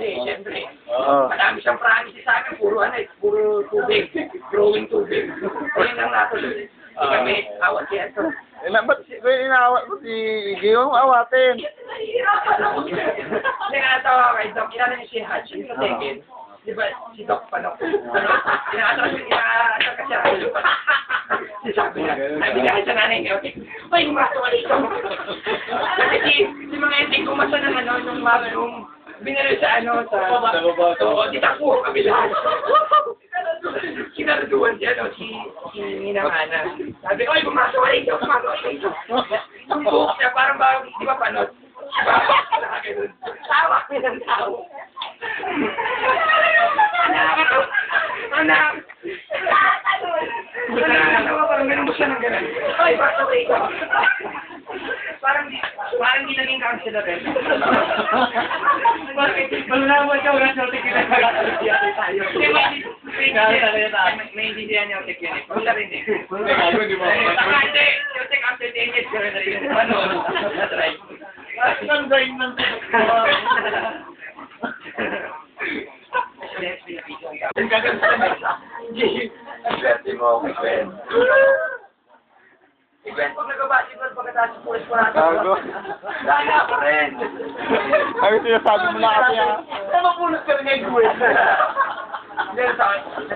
Kasi, siyempre, Oo. madami siyang promise sa amin, puro tubig, growing tubig. Ayun lang natuloy. Hindi kami awat yan. Ba't inaawat mo si Gio mo awatin? Nahihirapan ako. Hindi nga natawa kay Doc, kilala niyo si Hachi, sa Tekken. Di ba, si Doc Panok? Inaatras kasi ako. Sabi niya sa nanay niya, ay, gumawa dito. Kasi si mga ending kumasa ng nung magnum, binalo sa so, di takbo kami lahat. Kinaraduan si Ninang Ana. Sabi, ay, gumawa dito. Yung buhok niya, parang ba, di ba panot? Tawa kami ng tao. Anak! Parang ganun mo siya ng ganun. Ay, basta ko ito. Parang di naging counselor eh. Malalaman ka, wala siya tikilan ka tayo. May intindihan niya utik yun eh. Wala rin eh. Saka hindi, utik after 10 years, gano'n na rin. Ano? That's right. Ang galing ng Ang gaganda na ang swerte mo, Gwen. Si Gwen, pag nag-basketball pagkatapos sa pulis ko natin. Gago. Dahil ako rin. Ay, sinasabi mo na kasi ha. Ano mapulot ka rin kay Gwen? Hindi, natawa yun.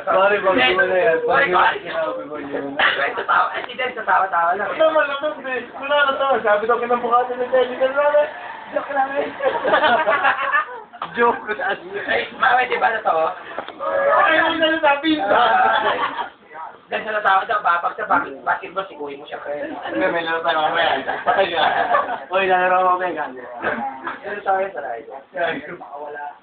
Sorry, bago mo na yan. Sorry, sorry. Sinabi ko yun. Gwen, tatawa. Si Den, tatawa-tawa lang. Ano naman naman, eh. Wala na to. Sabi daw kinabukatan ng Jellican namin. Joke lang eh. Joke na. Ay, mami, di ba na to? Ayaw mo na sabihin. Ganda na tao daw, babag sa basketball, siguhin mo siya. Hindi, may laro tayo mamaya. Patay ka. Uy, lalaro mo ba yung ganda? Ganda tayo sa ride. Makawala.